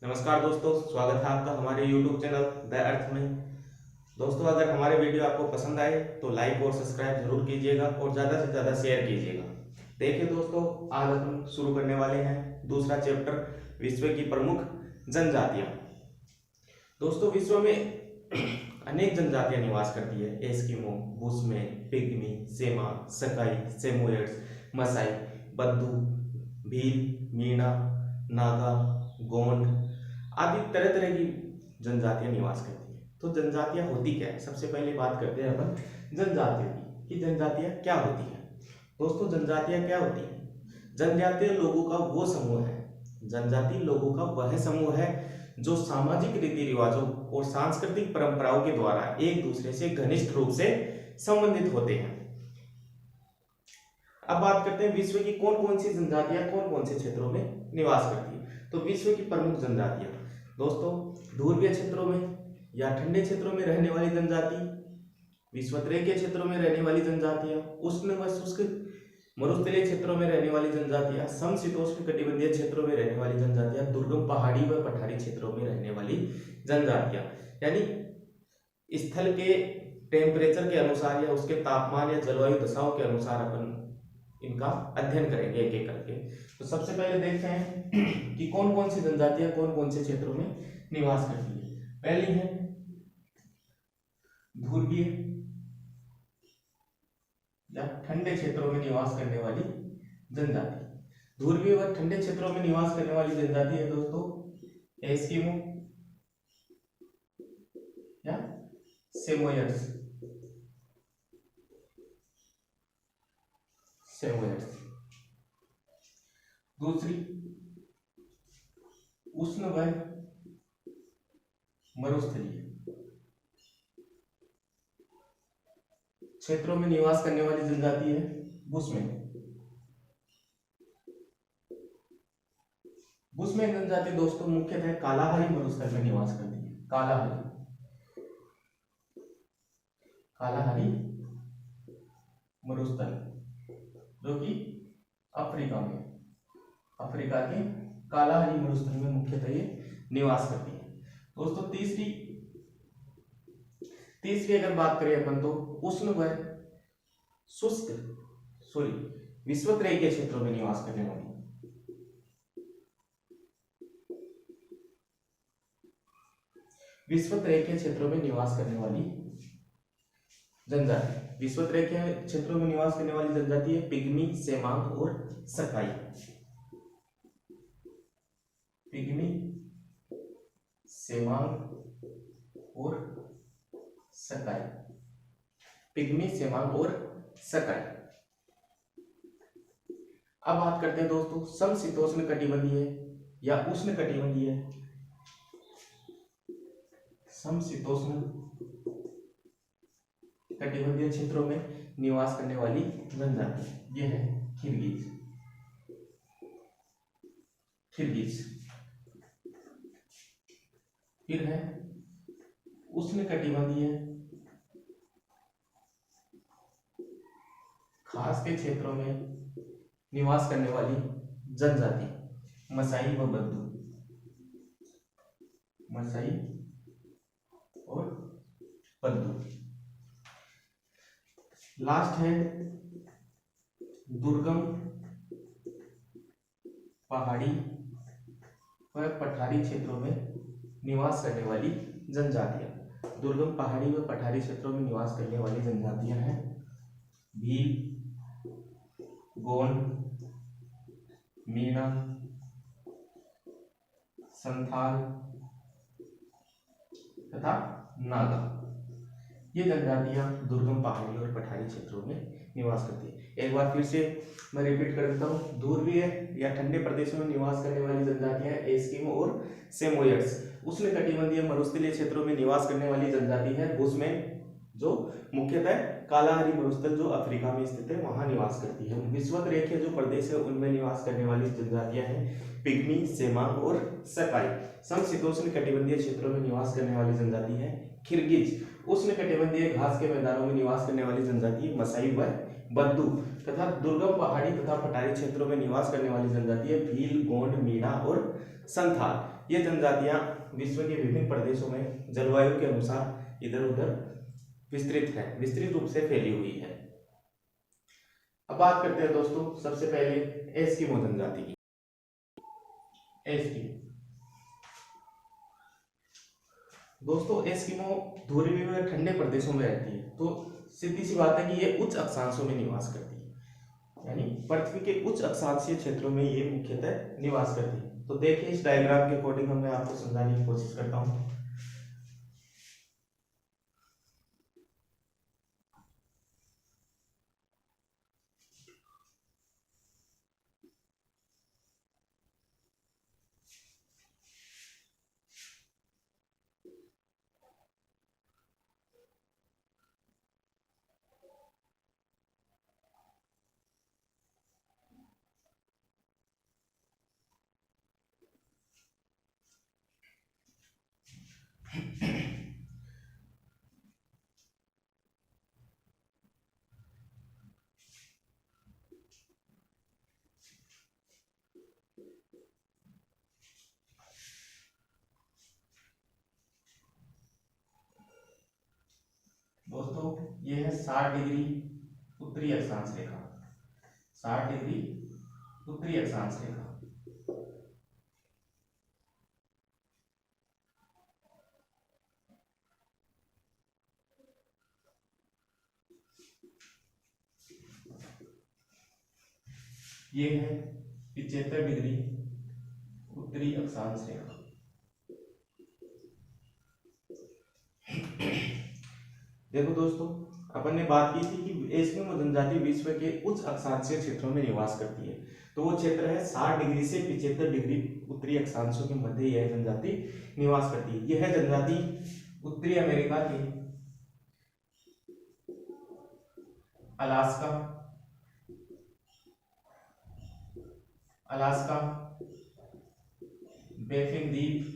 नमस्कार दोस्तों, स्वागत है आपका हमारे YouTube चैनल द अर्थ में। दोस्तों, अगर हमारे वीडियो आपको पसंद आए तो लाइक और सब्सक्राइब जरूर कीजिएगा और ज़्यादा से ज़्यादा शेयर कीजिएगा। देखिए दोस्तों, आज अपन शुरू करने वाले हैं दूसरा चैप्टर, विश्व की प्रमुख जनजातियाँ। दोस्तों, विश्व में अनेक जनजातियाँ निवास करती है। एस्किमो, बुशमैन, पिग्मी, सेमा, सकाई, सेमोयड्स, मसाई, बद्दू, भील, मीणा, नागा, गोंड आदि तरह तरह की जनजातियां निवास करती हैं। तो जनजातियां होती क्या है? सबसे पहले बात करते हैं अपन जनजातियों की कि जनजातियां क्या होती हैं। दोस्तों, जनजातियां क्या होती हैं? जनजातीय लोगों का वो समूह है, जनजातीय लोगों का वह समूह है जो सामाजिक रीति रिवाजों और सांस्कृतिक परंपराओं के द्वारा एक दूसरे से घनिष्ठ रूप से संबंधित होते हैं। अब बात करते हैं विश्व की कौन कौन सी जनजातियां कौन कौन से क्षेत्रों में निवास करती है। तो विश्व की प्रमुख जनजातियां दोस्तों, ध्रुवीय क्षेत्रों में या ठंडे क्षेत्रों में रहने वाली जनजाति, विषुवतीय क्षेत्रों में रहने वाली जनजातियां, उष्ण व शुष्क मरुस्थलीय क्षेत्रों में रहने वाली जनजातियां, समशीतोष्ण कटिबंधीय क्षेत्रों में रहने वाली जनजातियां, दुर्गम पहाड़ी व पठारी क्षेत्रों में रहने वाली जनजातियां। यानी स्थल के टेम्परेचर के अनुसार या उसके तापमान या जलवायु दशाओं के अनुसार अपन इनका अध्ययन करेंगे एक एक करके। तो सबसे पहले देखते हैं कि कौन कौन सी जनजातियां कौन कौन से क्षेत्रों में निवास करती है। पहली है ध्रुवीय या ठंडे क्षेत्रों में निवास करने वाली जनजाति। ध्रुवीय व ठंडे क्षेत्रों में निवास करने वाली जनजाति है दोस्तों एस्किमो या सेमोयड्स। दूसरी उष्ण व मरुस्थलीय क्षेत्रों में निवास करने वाली जनजाति है बुशमैन। बुशमैन जनजाति दोस्तों मुख्यतः कालाहारी मरुस्थल में निवास करती है। कालाहारी मरुस्थल जो कि अफ्रीका के कालाहारी मरुस्थल में मुख्यतः ये निवास करती है। दोस्तों, तीसरी अगर बात करें अपन तो उष्ण व शुष्क विषुवतीय के क्षेत्रों में निवास करने वाली विषुवतीय के क्षेत्रों में निवास करने वाली जनजाति, विषुवतीय के क्षेत्रों में निवास करने वाली जनजाति है पिग्मी, सेमांग और सकाई। पिग्मी, सेमांग और सकाई। पिग्मी, सेमांग और सकाई। अब बात करते हैं दोस्तों समशीतोष्ण कटिबंधीय या उष्ण कटिबंधीय। समशीतोष्ण कटिबंधीय क्षेत्रों में निवास करने वाली जनजाति ये है किर्गिज। फिर है उष्ण कटिबंधीय खास के क्षेत्रों में निवास करने वाली जनजाति मसाई व बद्दू। मसाई और बद्दू। लास्ट है दुर्गम पहाड़ी व पठारी क्षेत्रों में निवास करने वाली जनजातियां। दुर्गम पहाड़ी व पठारी क्षेत्रों में निवास करने वाली जनजातियां हैं भील, गोंड, मीणा, संथाल तथा नागा। ये जनजातियां दुर्गम पहाड़ी और पठारी क्षेत्रों में निवास करती है। एक बार फिर से मैं रिपीट कर देता हूँ। ध्रुवीय या ठंडे प्रदेशों में निवास करने वाली जनजातियां एस्किमो और सेमोयड्स। उष्ण कटिबंधीय मरुस्थलीय क्षेत्रों में निवास करने वाली जनजाति है बुशमैन जो मुख्यतः कालाहारी मरुस्थल जो अफ्रीका में स्थित है वहां निवास करती है। विषुवतीय जो प्रदेश है उनमें निवास करने वाली जनजातियां हैं पिग्मी, सेमांग और सकाई। समशीतोष्ण कटिबंधीय क्षेत्रों में निवास करने वाली जनजाति है किर्गिज। उष्ण कटिबंधीय घास के मैदानों में निवास करने वाली जनजाति है मसाई व बद्दू तथा दुर्गम पहाड़ी तथा पठारी क्षेत्रों में निवास करने वाली जनजाति है भील, गोंड, मीणा और संथाल। ये जनजातियां विश्व के विभिन्न प्रदेशों में जलवायु के अनुसार इधर उधर विस्तृत रूप से फैली हुई है। अब बात करते हैं दोस्तों सबसे पहले एस्किमो जनजाति की। एस्किमो दोस्तों, एस्किमो ध्रुवीय में ठंडे प्रदेशों में रहती है, तो सीधी सी बात है कि ये उच्च अक्षांशों में निवास करती है, यानी पृथ्वी के उच्च अक्षांशीय क्षेत्रों में ये मुख्यतः निवास करती है। तो देखिए इस डायग्राम के अकॉर्डिंग मैं आपको समझाने की कोशिश करता हूँ। दोस्तों ये है 60 डिग्री उत्तरी अक्षांश रेखा, 60 डिग्री उत्तरी अक्षांश रेखा। ये है 75 डिग्री उत्तरी अक्षांश रेखा। देखो दोस्तों, अपन ने बात की थी कि एस्किमो जनजाति विश्व के उच्च अक्षांशीय क्षेत्रों में निवास करती है, तो वो क्षेत्र है 60 डिग्री से 75 डिग्री उत्तरी अक्षांशों के मध्य यह जनजाति निवास करती है। यह जनजाति उत्तरी अमेरिका के अलास्का, बैफिन द्वीप,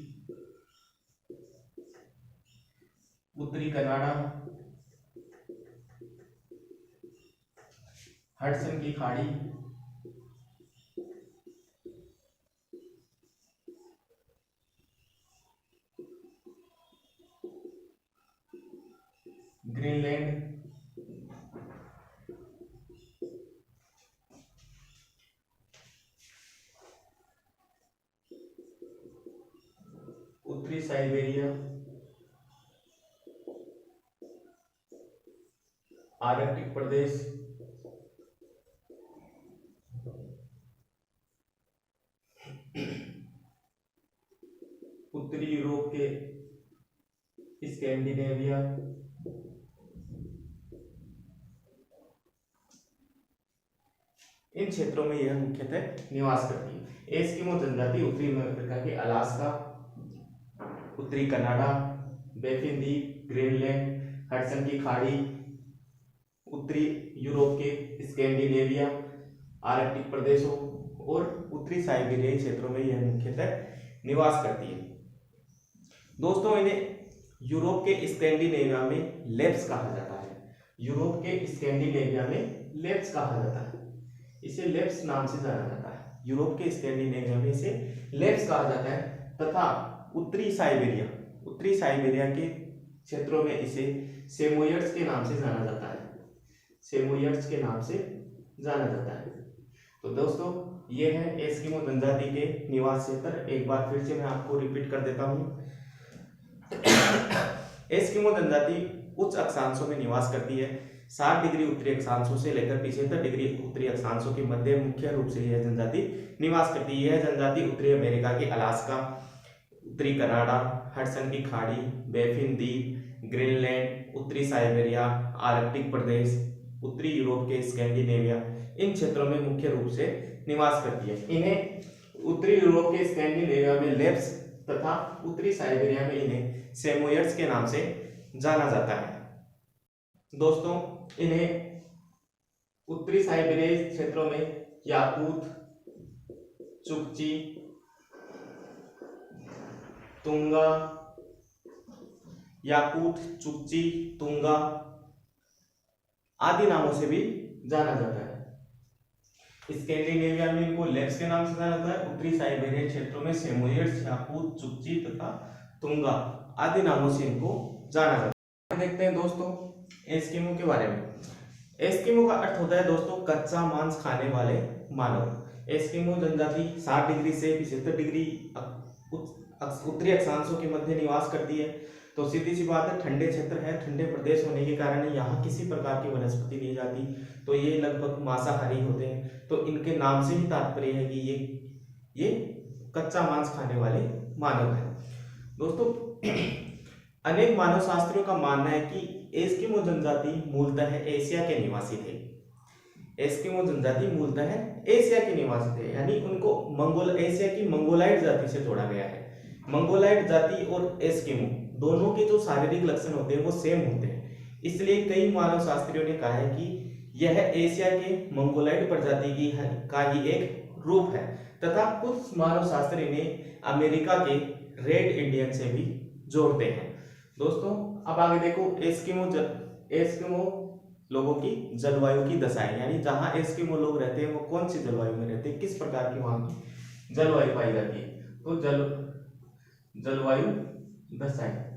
उत्तरी कनाडा, हडसन की खाड़ी, ग्रीनलैंड, उत्तरी साइबेरिया, आर्कटिक प्रदेश, उत्तरी यूरोप के स्कैंडिनेविया, इन क्षेत्रों में यह मुख्यतः निवास करती है। एस्किमो जनजाति उत्तरी अमेरिका के अलास्का, उत्तरी कनाडा, बैफिन द्वीप, ग्रीनलैंड, हडसन की खाड़ी, उत्तरी यूरोप के स्कैंडिनेविया, आर्कटिक प्रदेशों और उत्तरी साइबेरियाई क्षेत्रों में यह मुख्यतः निवास करती है। दोस्तों इन्हें यूरोप के स्कैंडिनेविया में लेप्स कहा जाता है। यूरोप के स्कैंडिनेविया में लेप्स कहा जाता है, इसे लेप्स नाम से जाना जाता है। यूरोप के स्कैंडिनेविया में इसे लेप्स कहा जाता है तथा उत्तरी साइबेरिया के क्षेत्रों में इसे सेमोयड्स के नाम से जाना जाता है, सेमोयड्स के नाम से जाना जाता है। तो दोस्तों ये है एस्किमो जनजाति के निवास क्षेत्र। एक बार फिर से मैं आपको रिपीट कर देता हूँ। एस्किमो जनजाति उच्च अक्षांशों में निवास करती है। 60 डिग्री उत्तरी अक्षांशों से लेकर 75 डिग्री उत्तरी अक्षांशों के मध्य मुख्य रूप से यह जनजाति निवास करती है। यह जनजाति उत्तरी अमेरिका के अलास्का, उत्तरी कनाडा, हडसन की खाड़ी, बैफिन द्वीप, ग्रीनलैंड, उत्तरी साइबेरिया, आर्कटिक प्रदेश, उत्तरी यूरोप के स्कैंडिनेविया, इन क्षेत्रों में मुख्य रूप से निवास करती है। इन्हें उत्तरी यूरोप के स्कैंडिनेविया में लेप्स तथा उत्तरी साइबेरिया में इन्हें सेमोयड्स के नाम से जाना जाता है। दोस्तों इन्हें उत्तरी साइबेरियाई क्षेत्रों में याकूत, चुकची, तुंगा, आदि नामों से भी जाना जाता है। स्कैंडिनेविया में इनको लेप्स के नाम से जाना जाता है। उत्तरी साइबेरियन क्षेत्रों में सेमोयेड्स, याकूत, चुकची तथा तुंगा आदि नामों से इनको जाना जाता है। देखते हैं दोस्तों एस्किमो के बारे में। एस्किमो का अर्थ होता है दोस्तों कच्चा मांस खाने वाले मानव। एस्किमो जनजाति 60 डिग्री से 75 डिग्री उत्तरी अक्षांशों के मध्य निवास करती है। तो सीधी सी बात है, ठंडे क्षेत्र है, ठंडे प्रदेश होने के कारण यहाँ किसी प्रकार की वनस्पति नहीं जाती, तो ये लगभग मांसाहारी होते हैं। तो इनके नाम से ही तात्पर्य है कि ये कच्चा मांस खाने वाले मानव हैं। दोस्तों अनेक मानव शास्त्रियों का मानना है कि एस्किमो जनजाति मूलतः एशिया के निवासी थे। एस्किमो जनजाति मूलतः एशिया के निवासी थे, यानी उनको एशिया की मंगोलाइड जाति से जोड़ा गया है। मंगोलाइड जाति और एस्किमो दोनों के जो शारीरिक लक्षण होते हैं वो सेम होते हैं, इसलिए कई मानव शास्त्रियों ने कहा है कि यह एशिया के मंगोलाइड प्रजाति का ही एक रूप है, तथा कुछ मानव शास्त्री ने अमेरिका के रेड इंडियन से भी जोड़ते हैं। दोस्तों अब आगे देखो एस्किमो लोगों की जलवायु की दशाएं, यानी जहां एस्किमो लोग रहते हैं वो कौन सी जलवायु में रहते हैं, किस प्रकार की वहां की जलवायु पाई जाती है। तो जलवायु दशाएं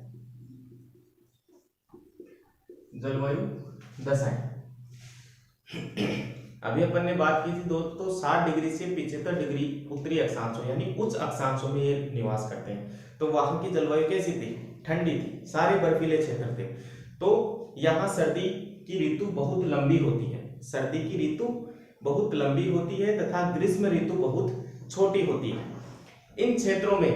अभी अपन ने बात की थी दोस्तों 60 डिग्री से 75 डिग्री उत्तरी अक्षांशों यानी उच्च अक्षांशों में ये निवास करते हैं। तो वहां की जलवायु कैसी थी, ठंडी थी, सारे बर्फीले क्षेत्र थे। तो यहाँ सर्दी की ऋतु बहुत लंबी होती है, सर्दी की ऋतु बहुत लंबी होती है तथा ग्रीष्म ऋतु बहुत छोटी होती है। इन क्षेत्रों में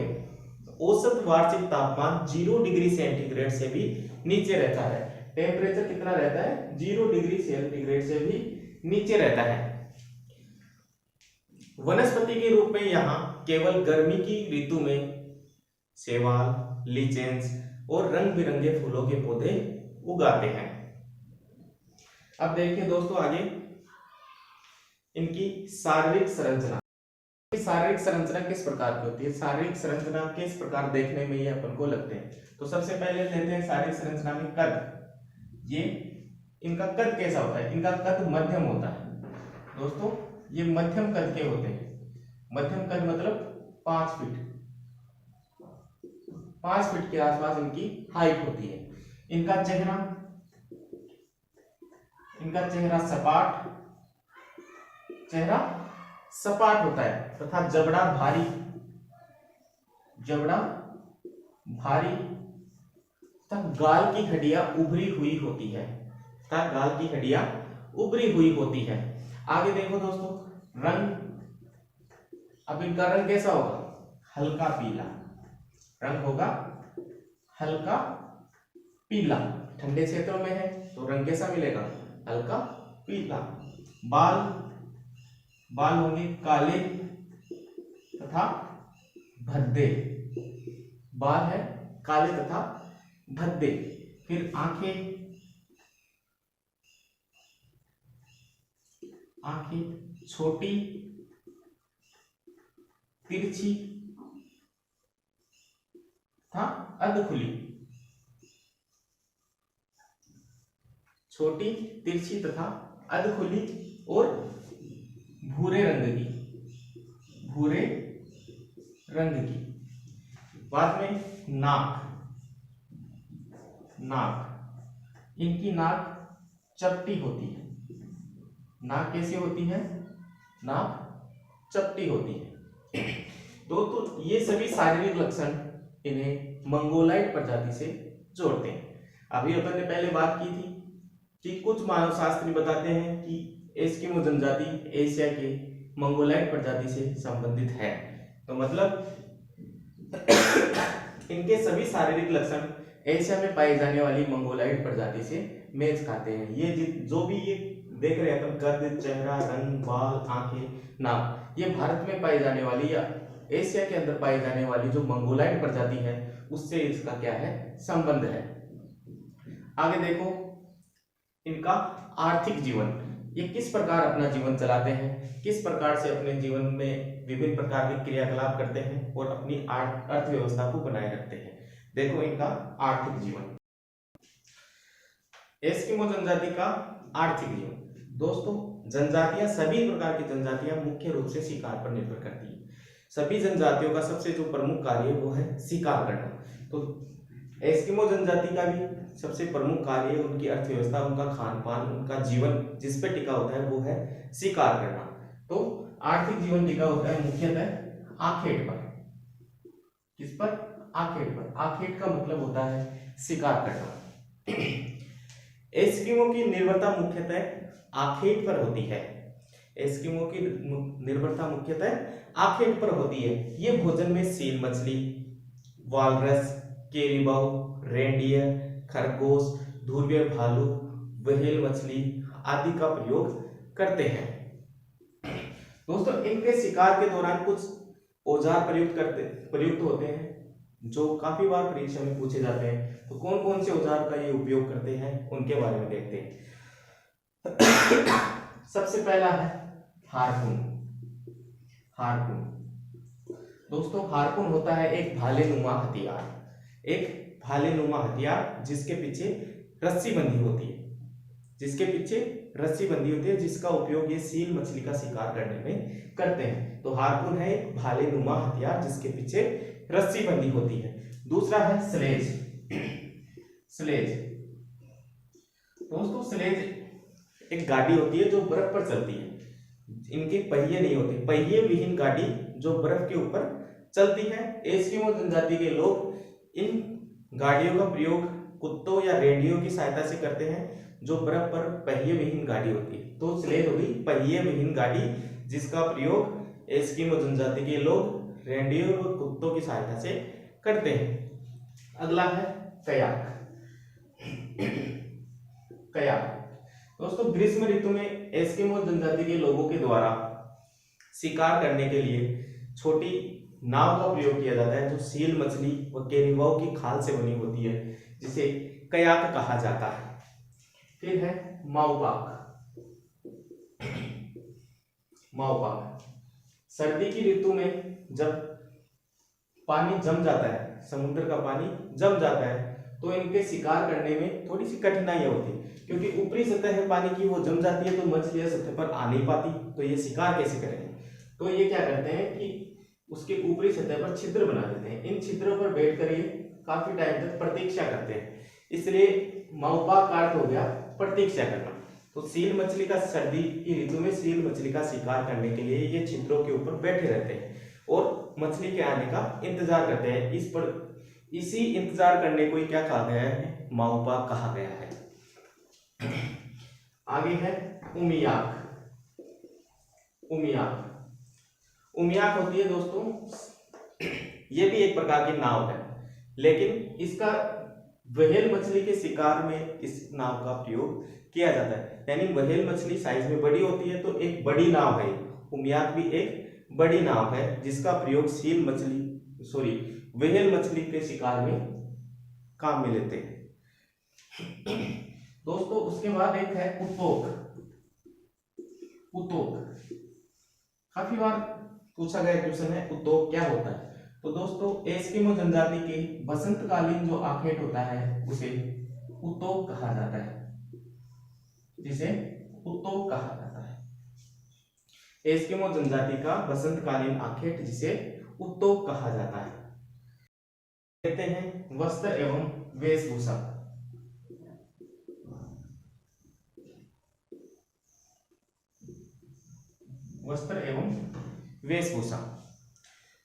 औसत वार्षिक तापमान 0 डिग्री सेंटीग्रेड से भी नीचे रहता है। टेम्परेचर कितना रहता है, 0 डिग्री सेंटीग्रेड से भी नीचे रहता है। वनस्पति के रूप में यहाँ केवल गर्मी की ऋतु में शैवाल, लीचेंस और रंग बिरंगे फूलों के पौधे उगाते हैं। अब देखिए दोस्तों आगे इनकी शारीरिक संरचना। शारीरिक संरचना किस प्रकार की होती है, शारीरिक संरचना किस प्रकार देखने में ये अपन को लगते हैं। तो सबसे पहले लेते हैं शारीरिक संरचना में कद। ये इनका कद कैसा होता है, इनका कद मध्यम होता है। दोस्तों ये मध्यम कद के होते हैं। मध्यम कद मतलब 5 फीट, 5 फीट के आसपास इनकी हाइट होती है। इनका चेहरा सपाट होता है तथा जबड़ा भारी तथा गाल की हड्डियां उभरी हुई होती है आगे देखो दोस्तों रंग। अब इनका रंग कैसा होगा, हल्का पीला रंग होगा, हल्का पीला। ठंडे क्षेत्रों में है तो रंग कैसा मिलेगा, हल्का पीला। बाल होंगे काले तथा भद्दे, बाल है काले तथा भद्दे। फिर आंखें छोटी, तिरछी तथा अधखुली, छोटी, तिरछी तथा अधखुली और भूरे रंग की। बाद में नाक, इनकी नाक चपटी होती है। नाक कैसी होती है, नाक चपटी होती है। तो ये सभी शारीरिक लक्षण इन्हें मंगोलाइड प्रजाति से जोड़ते हैं। अभी अपन ने पहले बात की थी कि कुछ मानव शास्त्री बताते हैं कि एस्किमो जनजाति एशिया के मंगोलाइड प्रजाति से संबंधित है। तो मतलब इनके सभी शारीरिक लक्षण एशिया में पाई जाने वाली मंगोलाइड प्रजाति से मेल खाते हैं। ये जो भी ये देख रहे हैं अपन, कद, चेहरा, रंग, बाल, आंखें, नाक, ये भारत में पाई जाने वाली या एशिया के अंदर पाई जाने वाली जो मंगोलाइड प्रजाति है उससे इसका क्या है, संबंध है। आगे देखो इनका आर्थिक जीवन, ये किस प्रकार अपना जीवन चलाते हैं, किस प्रकार से अपने जीवन में विभिन्न प्रकार के क्रियाकलाप करते हैं और अपनी अर्थव्यवस्था को बनाए रखते हैं। देखो इनका आर्थिक जीवन, एस्किमो जनजाति का आर्थिक जीवन। दोस्तों जनजातियां, सभी प्रकार की जनजातियां मुख्य रूप से शिकार पर निर्भर करती है। सभी जनजातियों का सबसे जो प्रमुख कार्य है वो है शिकार करना। तो एस्किमो जनजाति का भी सबसे प्रमुख कार्य, उनकी अर्थव्यवस्था, उनका खान पान, उनका जीवन जिस पे टिका होता है वो है शिकार करना। तो आर्थिक जीवन टिका होता है मुख्यतः आखेट पर। किस पर? आखेट पर। आखेट का मतलब होता है शिकार करना। एस्किमो की निर्भरता मुख्यतः आखेट पर होती है। एस्किमो की निर्भरता मुख्यतः आखेट पर होती है। ये भोजन में सील मछली, वालरस, केरीबाउ, रेंडियर, खरगोश, ध्रुवीय भालू, व्हेल मछली आदि का प्रयोग करते हैं। दोस्तों, इनके शिकार के दौरान कुछ औजार प्रयुक्त होते हैं जो काफी बार परीक्षा में पूछे जाते हैं। तो कौन कौन से औजार का ये उपयोग करते हैं उनके बारे में देखते हैं। सबसे पहला है हार्पून। हार्पून दोस्तों, हार्पून होता है एक भालेनुमा हथियार। एक भालेनुमा हथियार जिसके पीछे रस्सी बंधी होती है, जिसके पीछे रस्सी बंधी होती है, जिसका उपयोग ये सील मछली का शिकार करने में करते हैं। तो हार्पून है एक भालेनुमा हथियार जिसके पीछे रस्सी बंधी होती है। दूसरा है स्लेज। स्लेज दोस्तों, स्लेज एक गाड़ी होती है जो बर्फ पर चलती है। इनके पहिए नहीं होते, पहिए विहीन गाड़ी जो बर्फ के ऊपर चलती है। एस्किमो जनजाति के लोग इन गाड़ियों का प्रयोग कुत्तों या रेंडियों की सहायता से करते हैं जो बर्फ पर पहिए विहीन गाड़ी होती है। तो स्लेज होगी पहिए विहीन गाड़ी जिसका प्रयोग एस्किमो जनजाति के लोग रेंडियो और कुत्तों की सहायता से करते हैं। अगला है कयाक। कयाक दोस्तों, ग्रीष्म ऋतु में एस्किमो जनजाति के लोगों के द्वारा शिकार करने के लिए छोटी नाव का प्रयोग किया जाता है जो सील मछली व केरीबाउ की खाल से बनी होती है, जिसे कयाक कहा जाता है। फिर है माउपाक। माउपाक सर्दी की ऋतु में जब पानी जम जाता है, समुद्र का पानी जम जाता है, तो इनके शिकार करने में थोड़ी सी कठिनाइयां होती है, क्योंकि ऊपरी सतह है पानी की वो जम जाती है, तो मछलियां सतह पर आ नहीं पाती। तो ये शिकार कैसे करेंगे? तो ये क्या करते हैं कि उसके ऊपरी सतह पर छिद्र बना देते हैं। इन छिद्रों पर बैठकर ये काफी टाइम तक प्रतीक्षा करते हैं, इसलिए माउपाक का अर्थ हो गया प्रतीक्षा करना। तो सील मछली का सर्दी की ऋतु में सील मछली का शिकार करने के लिए ये छिद्रों के ऊपर बैठे रहते हैं और मछली के आने का इंतजार करते हैं। इसी इंतजार करने को क्या कहा गया है? माउपाक कहा गया है। आगे है उमियाक। उमियाक उमियाक होती है दोस्तों, ये भी एक प्रकार की नाव है, लेकिन इसका व्हेल मछली के शिकार में इस नाव का प्रयोग किया जाता है। यानी व्हेल मछली साइज में बड़ी होती है, तो एक बड़ी नाव है। उमियाक भी एक बड़ी नाव है जिसका प्रयोग सील मछली व्हेल मछली के शिकार में काम में लेते हैं। दोस्तों, उसके बाद एक है उत्तोक। उत्तोक काफी बार पूछा गया क्वेश्चन है, उत्तोक क्या होता है? तो दोस्तों, एस्किमो जनजाति के बसंतकालीन जो आखेट होता है उसे उत्तोक कहा जाता है, जिसे उत्तोक कहा जाता है। एस्किमो जनजाति का बसंतकालीन आखेट जिसे उत्तोक कहा जाता है। कहते हैं वस्त्र एवं वेशभूषा। वस्त्र एवं वेशभूषा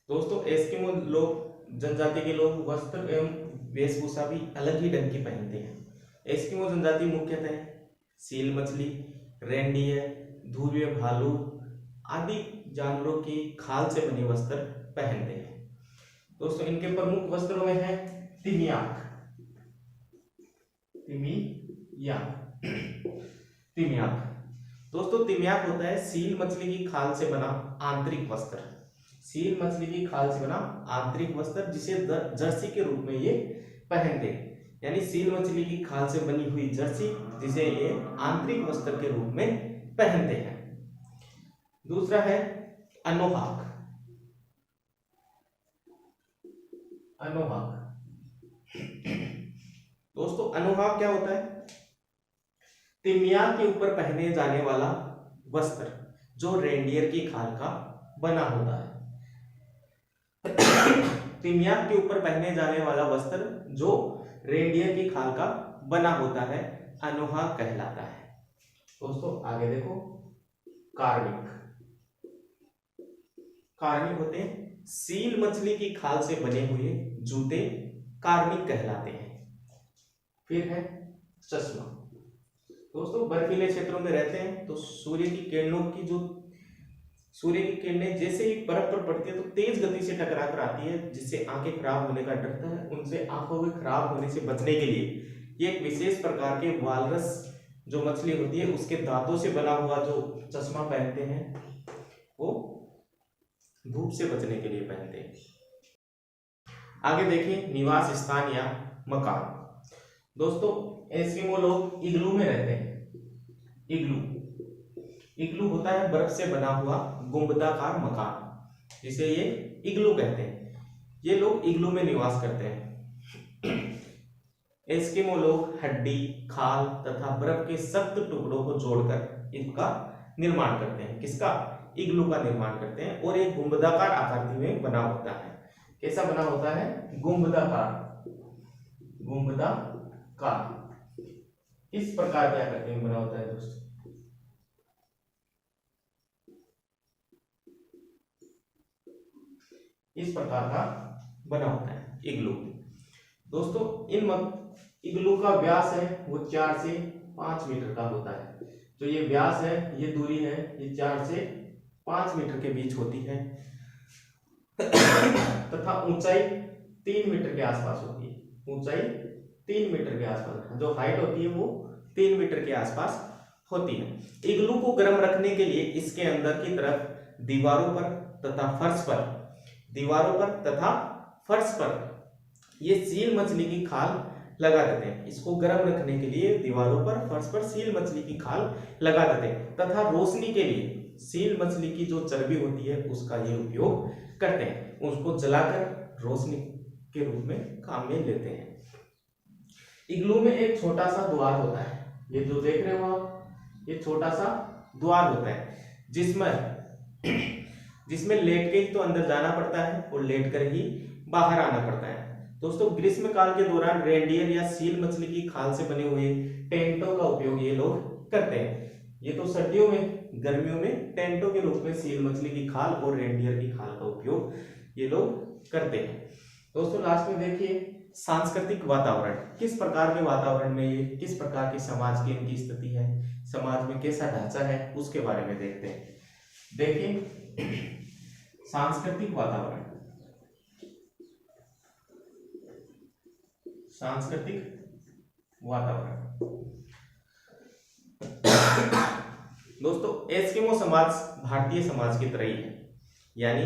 दोस्तों, एस्किमो लोग जनजाति के लोग वस्त्र एवं वेशभूषा भी अलग ही ढंग की पहनते हैं। एस्किमो जनजाति मुख्यतः सील मछली, रेंडियर, ध्रुवीय भालू आदि जानवरों की खाल से बने वस्त्र पहनते हैं। दोस्तों, इनके प्रमुख वस्त्रों में है तिमियाक। तिमियाक दोस्तों, तिमियाक होता है सील मछली की खाल से बना आंतरिक वस्त्र। सील मछली की खाल से बना आंतरिक वस्त्र जिसे जर्सी के रूप में ये पहनते हैं। यानी सील मछली की खाल से बनी हुई जर्सी जिसे ये आंतरिक वस्त्र के रूप में पहनते हैं। दूसरा है अनोहाक। अनोहाक दोस्तों, अनोहाक क्या होता है? तिमियाक के ऊपर पहने जाने वाला वस्त्र जो रेंडियर की खाल का बना होता है। तिमियाक के ऊपर पहने जाने वाला वस्त्र जो रेंडियर की खाल का बना होता है अनोहा कहलाता है। दोस्तों आगे देखो, कार्निक। कार्निक होते हैं सील मछली की खाल से बने हुए जूते, कार्निक कहलाते हैं। फिर है चश्मा। दोस्तों बर्फीले क्षेत्रों में रहते हैं तो सूर्य की किरणें जैसे ही बर्फ पर पड़ती है तो तेज गति से टकरा कर आती है, जिससे आंखें खराब होने का डर है। उनसे आंखों के खराब होने से बचने के लिए ये एक विशेष प्रकार के वालरस जो मछली होती है उसके दांतों से बना हुआ जो चश्मा पहनते हैं, वो धूप से बचने के लिए पहनते हैं। आगे देखिए, निवास स्थान या मकान। दोस्तों एस्किमो लोग इग्लू में रहते हैं। इग्लू होता है बर्फ से बना हुआ गुंबदाकार मकान, जिसे ये इग्लू कहते हैं। ये लोग इग्लू में निवास करते हैं। एस्किमो लोग हड्डी, खाल तथा बर्फ के सख्त टुकड़ों को जोड़कर इनका निर्माण करते हैं। किसका? इग्लू का निर्माण करते हैं। और एक गुंबदाकार आकृति में बना होता है। कैसा बना होता है? गुंबदाकार। इस प्रकार की आकृति में बना होता है दोस्तों। इस प्रकार का बना होता है इग्लू। दोस्तों इग्लू का व्यास है वो 4 से 5 मीटर का होता है। जो ये व्यास है, ये दूरी है, ये 4 से 5 मीटर के बीच होती है तथा ऊंचाई 3 मीटर के आसपास होती है। ऊंचाई 3 मीटर के आसपास, जो हाइट होती है वो 3 मीटर के आसपास होती है। इग्लू को गर्म रखने के लिए इसके अंदर की तरफ दीवारों पर तथा फर्श पर ये सील मछली की खाल लगा देते हैं। इसको गर्म रखने के लिए दीवारों पर, फर्श पर सील मछली की खाल लगा देते हैं तथा रोशनी के लिए सील मछली की जो चर्बी होती है उसका ये उपयोग करते हैं। उसको जलाकर रोशनी के रूप में काम में लेते हैं। इग्लू में एक छोटा सा द्वार होता है। ये जो देख रहे हो आप, ये छोटा सा द्वार होता है जिसमें लेट के ही तो अंदर जाना पड़ता है और लेट कर ही बाहर आना पड़ता है। दोस्तों ग्रीष्म काल के दौरान रेंडियर या सील मछली की खाल से बने हुए टेंटों का उपयोग ये लोग करते हैं। ये तो सर्दियों में, गर्मियों में टेंटों के रूप में सील मछली की खाल और रेंडियर की खाल का उपयोग ये लोग करते हैं। दोस्तों लास्ट में देखिए, सांस्कृतिक वातावरण। किस प्रकार के वातावरण में ये, किस प्रकार की समाज की इनकी स्थिति है, समाज में कैसा ढांचा है, उसके बारे में देखते हैं। देखिए सांस्कृतिक वातावरण। दोस्तों एस्किमो समाज भारतीय समाज की तरह ही है, यानी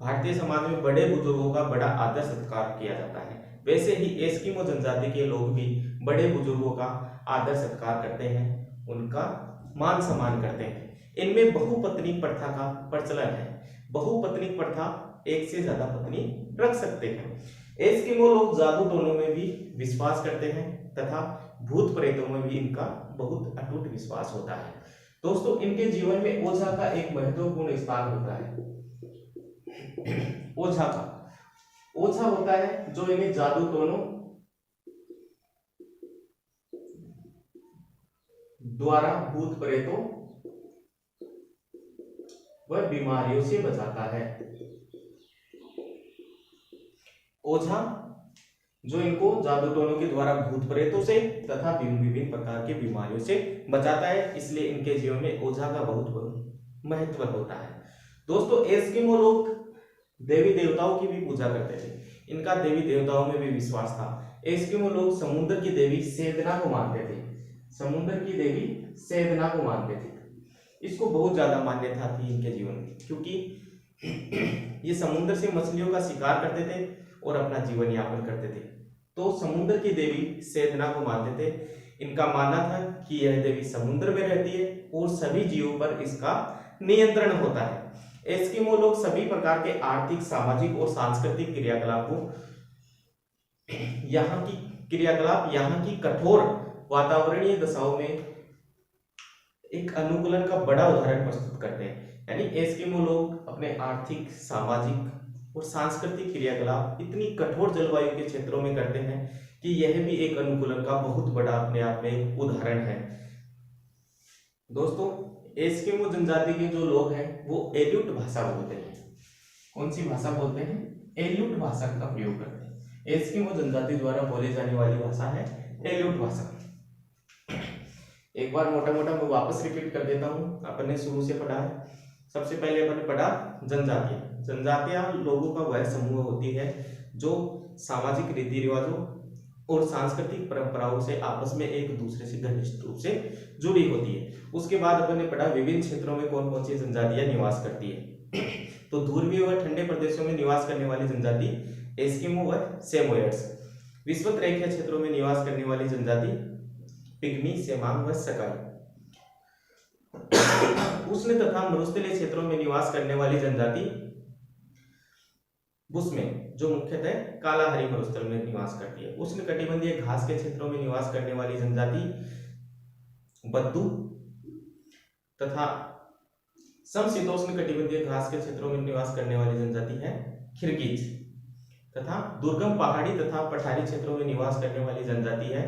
भारतीय समाज में बड़े बुजुर्गों का बड़ा आदर सत्कार किया जाता है। वैसे ही एस्किमो जनजाति के लोग भी बड़े बुजुर्गों का आदर सत्कार करते हैं, उनका मान सम्मान करते हैं। इनमें बहुपत्नी प्रथा का प्रचलन है। बहुपत्नी प्रथा, एक से ज्यादा पत्नी रख सकते हैं। एस्किमो लोग जादू टोनों में भी विश्वास करते हैं तथा भूत प्रेतों में भी इनका बहुत अटूट विश्वास होता है। दोस्तों इनके जीवन में ओझा का एक महत्वपूर्ण स्थान होता है। ओझा होता है जो इन्हें जादू टोनों द्वारा भूत प्रेतों व बीमारियों से बचाता है। ओझा जो इनको जादू टोनों के द्वारा भूत प्रेतों से तथा विभिन्न प्रकार की बीमारियों से बचाता है, इसलिए इनके जीवन में ओझा का बहुत महत्व होता है। दोस्तों एस्किमो लोग देवी देवताओं की भी पूजा करते थे। इनका देवी देवताओं में भी विश्वास था। एस्किमो लोग समुद्र की देवी सेदना को मानते थे। इसको बहुत ज्यादा मान्यता थी इनके जीवन में, क्योंकि ये समुद्र से मछलियों का शिकार करते थे और अपना जीवन यापन करते थे। तो समुद्र की देवी सेदना को मानते थे। इनका मानना था कि यह देवी समुद्र में रहती है और सभी जीवों पर इसका नियंत्रण होता है। एस्किमो लोग सभी प्रकार के आर्थिक, सामाजिक और सांस्कृतिक यहाँ की कठोर वातावरणीय दशाओं में एक अनुकूलन का बड़ा उदाहरण प्रस्तुत करते हैं। यानी एस्किमो लोग अपने आर्थिक, सामाजिक और सांस्कृतिक क्रियाकलाप इतनी कठोर जलवायु के क्षेत्रों में करते हैं कि यह भी एक अनुकूलन का बहुत बड़ा अपने आप में एक उदाहरण है। दोस्तों, एस्किमो जनजाति के जो लोग हैं वो एल्यूट भाषा बोलते हैं। कौन सी भाषा बोलते हैं? एल्यूट भाषा का प्रयोग करते हैं। एस्किमो जनजाति द्वारा बोली जाने वाली भाषा है एल्यूट भाषा। एक बार मोटा मोटा मैं वापस रिपीट कर देता हूँ। अपन ने शुरू से पढ़ा है। सबसे पहले अपन ने पढ़ा जनजातियां। जनजातियां लोगों का वह समूह होती है जो सामाजिक रीति रिवाजों और सांस्कृतिक परंपराओं से आपस में एक दूसरे से घनिष्ठ रूप से जुड़ी होती है। उसके बाद अपन ने पढ़ा विभिन्न क्षेत्रों में कौन कौन सी जनजातियां निवास करती है। तो ध्रुवीय व ठंडे प्रदेशों में निवास करने वाली जनजाति एस्किमो व सेमोयड्स। विषुवत रेखीय क्षेत्रों में निवास करने वाली जनजाति पिग्मी, सेमांग व सकाई। उष्ण तथा मरुस्थलीय क्षेत्रों में निवास करने वाली जनजाति बुशमैन, जो मुख्यतः कालाहारी मरुस्थल में निवास करती है। उष्ण कटिबंधीय घास के क्षेत्रों में निवास करने वाली जनजाति बद्दू तथा समशीतोष्ण कटिबंधीय घास के क्षेत्रों में निवास करने वाली जनजाति है खिरगिज तथा दुर्गम पहाड़ी तथा पठारी क्षेत्रों में निवास करने वाली जनजाति है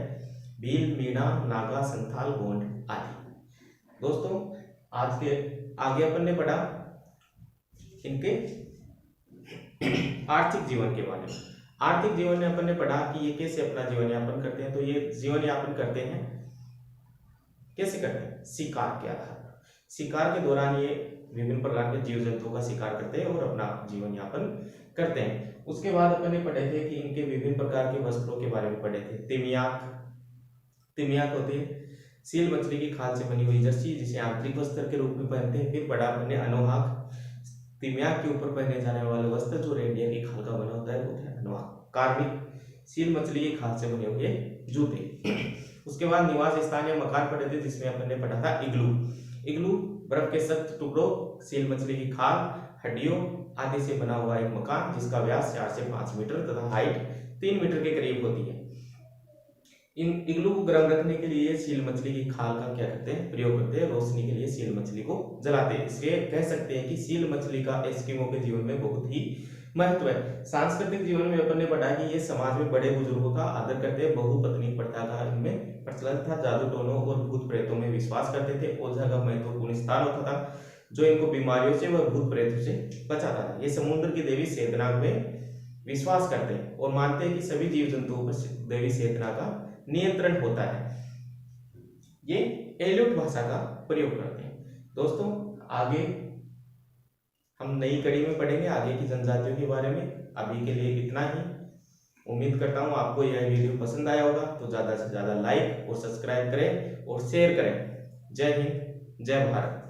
भील, मीणा, नागा, संथाल, गोंड आदि। दोस्तों, आज के आगे अपन ने पढ़ा इनके आर्थिक जीवन के बारे में। आर्थिक जीवन में अपन ने पढ़ा कि ये कैसे अपना जीवन यापन करते हैं। तो ये जीवन यापन करते हैं, कैसे करते हैं? शिकार के आधार पर। शिकार के दौरान ये विभिन्न प्रकार के जीव जंतुओं का शिकार करते हैं और अपना जीवन यापन करते हैं। उसके बाद अपन ने पढ़े थे कि इनके विभिन्न प्रकार के वस्त्रों के बारे में पढ़े थे। तिमियाक होती है सील मछली की खाल से बनी हुई जर्सी, जिसे आंतरिक वस्त्र के रूप में पहनते हैं। फिर पढ़ा अपन ने अनोहाक, तिमियाक के ऊपर पहने जाने वाले वस्त्र जो रेंडियर की खाल का बना होता है वो है अनोहाक। कार्मिक, सील मछली की खाल से बने हुए जूते। उसके बाद निवास स्थान या मकान पढ़े थे, जिसमें अपन ने पढ़ा था इग्लू। इग्लू बर्फ के सख्त टुकड़ों, सील मछली की खाल, हड्डियों आदि से बना हुआ एक मकान जिसका व्यास 4 से 5 मीटर तथा हाइट 3 मीटर के करीब होती है। इन इग्लू को गर्म रखने के लिए सील मछली की खाल का क्या करते हैं? प्रयोग करते हैं। रोशनी के लिए सील मछली को जलाते हैं। इसलिए कह सकते हैं कि सील मछली का एस्किमो के जीवन में बहुत ही महत्व है। सांस्कृतिक जीवन में अपन ने पढ़ा कि ये समाज में बड़े बुजुर्गों का आदर करते हैं। बहुपत्नी प्रथा का इनमें प्रचलन था। जादू टोनों और भूत प्रेतों में विश्वास करते थे। ओझा का महत्वपूर्ण स्थान होता था जो इनको बीमारियों से व भूत प्रेतों से बचाता था। ये समुद्र की देवी शेतनाग में विश्वास करते हैं और मानते हैं कि सभी जीव जंतुओं पर देवी शेतना का नियंत्रण होता है। ये एल्यूट भाषा का प्रयोग करते हैं। दोस्तों, आगे हम नई कड़ी में पढ़ेंगे आगे की जनजातियों के बारे में। अभी के लिए इतना ही। उम्मीद करता हूँ आपको यह वीडियो पसंद आया होगा। तो ज्यादा से ज्यादा लाइक और सब्सक्राइब करें और शेयर करें। जय हिंद, जय भारत।